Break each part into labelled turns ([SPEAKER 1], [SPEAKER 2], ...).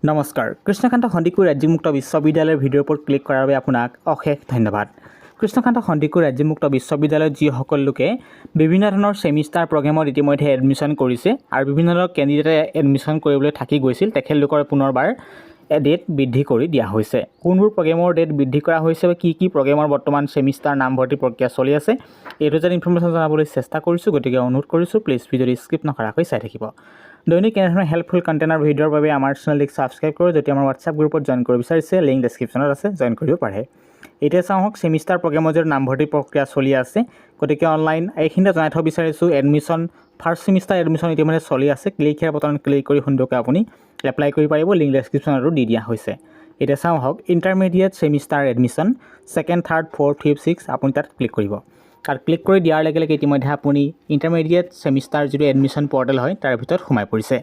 [SPEAKER 1] নমস্কাৰ কৃষ্ণকান্ত সন্দিকৈ ৰাজ্যিক মুক্ত বিশ্ববিদ্যালয়ৰ ভিডিঅ'ৰ ওপৰত ক্লিক কৰাৰ বাবে আপোনাক অশেষ ধন্যবাদ। কৃষ্ণকান্ত সন্দিকৈ ৰাজ্যিক মুক্ত বিশ্ববিদ্যালয়ত যিসকল লোকে বিভিন্ন ধৰণৰ সেমিষ্টাৰ প্ৰগ্ৰেমত ইতিমধ্যে এডমিশ্যন কৰিছে আৰু বিভিন্ন ধৰণৰ কেণ্ডিডেটে এডমিশ্যন কৰিবলৈ থাকি গৈছিল, তেখেতলোকৰ পুনৰবাৰ ডেট বৃদ্ধি কৰি দিয়া হৈছে। কোনবোৰ প্ৰগ্ৰেমৰ ডেট বৃদ্ধি কৰা হৈছে বা কি প্ৰগ্ৰেমৰ বৰ্তমান সেমিষ্টাৰ নামভৰ্তি প্ৰক্ৰিয়া চলি আছে, এইটো যেন ইনফৰ্মেশ্যন জনাবলৈ চেষ্টা কৰিছোঁ। গতিকে অনুৰোধ কৰিছোঁ প্লিজ ভিডিঅ'টো স্কিপ নকৰাকৈ চাই থাকিব। দৈনিক এনেধৰণৰ হেল্পফুল কণ্টেণ্টৰ ভিডিঅ'ৰ বাবে আমাৰ চেনেলটিক ছাবস্ক্ৰাইব কৰক। যদি আমাৰ হোৱাটছআপ গ্ৰুপত জইন কৰিব বিচাৰিছে, লিংক ডেছক্ৰিপশ্যনত আছে, জইন কৰিব পাৰে। এতিয়া চাওক সেমিষ্টাৰ প্ৰগ্ৰেমৰ যে নামভৰ্তি প্ৰক্ৰিয়া চলি আছে, গতিকে অনলাইন এইখিনিতে জনাই থ'ব বিচাৰিছোঁ এডমিশ্যন ফাৰ্ষ্ট সেমিষ্টাৰ এডমিশ্যন ইতিমধ্যে চলি আছে। ক্লিক হিয়াৰ বটনত ক্লিক কৰি সুন্দৰকৈ আপুনি এপ্লাই কৰিব পাৰিব। লিংক ডেছক্ৰিপশ্যনতো দি দিয়া হৈছে। এতিয়া চাওক intermediate semester admission second, third, fourth, fifth, six আপুনি তাত ক্লিক কৰিব। তাত ক্লিক কৰি দিয়াৰ লগে লগে ইতিমধ্যে আপুনি ইণ্টাৰমিডিয়েট সেমিষ্টাৰ যিটো এডমিশ্যন পৰ্টেল হয় তাৰ ভিতৰত সোমাই পৰিছে।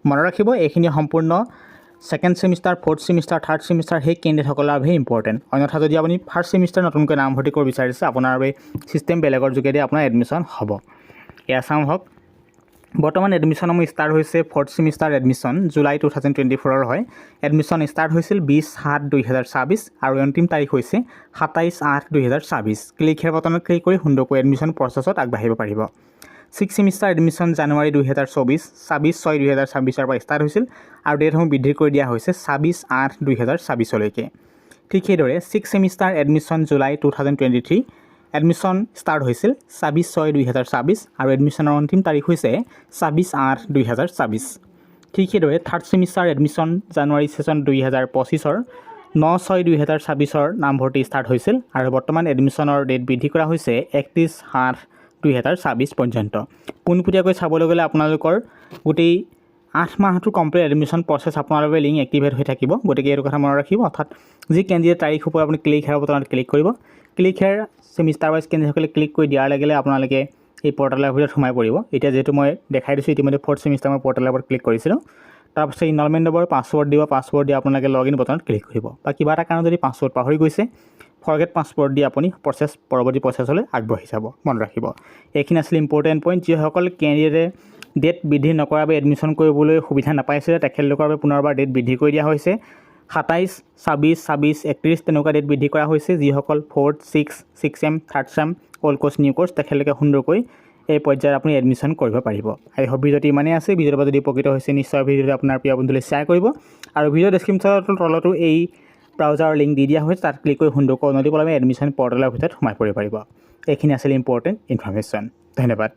[SPEAKER 1] মনত ৰাখিব এইখিনি সম্পূৰ্ণ second semester, fourth semester, third semester সেই কেণ্ডিডেটসকলৰ বাবে ইম্পৰ্টেণ্ট। অন্যথা যদি আপুনি ফাৰ্ষ্ট সেমিষ্টাৰ নতুনকৈ নামভৰ্তি কৰিব বিচাৰিছে, আপোনাৰ বাবে ছিষ্টেম বেলেগৰ যোগেদি আপোনাৰ এডমিশ্যন হ'ব। এয়া চাওক বৰ্তমান এডমিশ্যনসমূহ ষ্টাৰ্ট হৈছে। ফ'ৰ্থ সেমিষ্টাৰ এডমিশ্যন জুলাই 2024 হয়। এডমিশ্যন ষ্টাৰ্ট হৈছিল 20/7/2024 আৰু অন্তিম তাৰিখ হৈছে 27/8/2024। ক্লিক হিয়াৰ বটনত ক্লিক কৰি সুন্দৰকৈ এডমিশ্যন প্ৰচেছত আগবাঢ়িব পাৰিব। ছিক্স সেমিষ্টাৰ এডমিশ্যন জানুৱাৰী 2024, 26/6/2024 পৰা ষ্টাৰ্ট হৈছিল আৰু ডেটসমূহ বৃদ্ধি কৰি দিয়া হৈছে 26/8/2024লৈকে। ঠিক সেইদৰে six semester admission July 2023 admission start হৈছিল 26/6/2024 আৰু এডমিশ্যনৰ অন্তিম তাৰিখ হৈছে 26/8/2024। ঠিক সেইদৰে থাৰ্ড সেমিষ্টাৰ এডমিশ্যন জানুৱাৰী ছেশ্যন 2025 9/6/2024 নামভৰ্তি ষ্টাৰ্ট হৈছিল আৰু বৰ্তমান এডমিশ্যনৰ ডেট বৃদ্ধি কৰা হৈছে 31/8/2024 পৰ্যন্ত। পোনপটীয়াকৈ চাবলৈ গ'লে আপোনালোকৰ গোটেই 8 মাহটো কমপ্লিট এডমিশ্যন প্ৰচেছ আপোনাৰ বাবে লিংক এক্টিভেট হৈ থাকিব। গতিকে এইটো কথা মনত ৰাখিব। অৰ্থাৎ যি কেণ্ডিডেট তাৰিখ ওপৰত আপুনি ক্লিক হিয়াৰ বটনত ক্লিক কৰিব। ক্লিক হিয়াৰ সেমিষ্টাৰ ৱাইজ কেণ্ডিডেটসকলে ক্লিক কৰি দিয়াৰ লগে লগে আপোনালোকে এই পৰ্টেলৰ ভিতৰত সোমাই পৰিব। এতিয়া যিহেতু মই দেখাই দিছোঁ ইতিমধ্যে ফ'ৰ্থ সেমিষ্টাৰ মই পৰ্টেলৰ ওপৰত ক্লিক কৰিছিলোঁ। তাৰপিছত ইনৰলমেণ্ট নম্বৰ পাছৱৰ্ড দিব। পাছৱৰ্ড দি আপোনালোকে লগ ইন বটনত ক্লিক কৰিব। বা কিবা এটা কাৰণ যদি পাছৱৰ্ড পাহৰি গৈছে, ফৰগেট পাছৱৰ্ড দি আপুনি পৰৱৰ্তী প্ৰচেছলৈ আগবাঢ়ি যাব। মনত ৰাখিব এইখিনি আছিল ইম্পৰ্টেণ্ট পইণ্ট। যিসকল কেণ্ডিডেটে ডেট বৃদ্ধি নকৰাৰ বাবে এডমিশ্যন কৰিবলৈ সুবিধা নাপাইছিলে, তেখেতলোকৰ বাবে পুনৰবাৰ ডেট বৃদ্ধি কৰি দিয়া হৈছে। 27, 26, 26, 31 তেনেকুৱা ডেট বৃদ্ধি কৰা হৈছে। যিসকল fourth, six sem, third sem, old course, new course তেখেতলোকে সুন্দৰকৈ এই পৰ্যায়ত আপুনি এডমিশ্যন কৰিব পাৰিব। এই ভিডিঅ'টো ইমানেই আছে। ভিডিঅ'ৰ পৰা যদি উপকৃত হৈছে নিশ্চয় ভিডিঅ'টো আপোনাৰ প্ৰিয় বন্ধুলৈ শ্বেয়াৰ কৰিব আৰু ভিডিঅ' ডেছক্ৰিপশ্যনৰ তলতো এই ব্ৰাউজাৰৰ লিংক দি দিয়া হৈছে। তাত ক্লিক কৰি সুন্দৰকৈ অনতি পলমে এডমিশ্যন পৰ্টেলৰ ভিতৰত সোমাই পৰিব পাৰিব। এইখিনি আছিল ইম্পৰ্টেণ্ট ইনফৰ্মেশ্যন। ধন্যবাদ।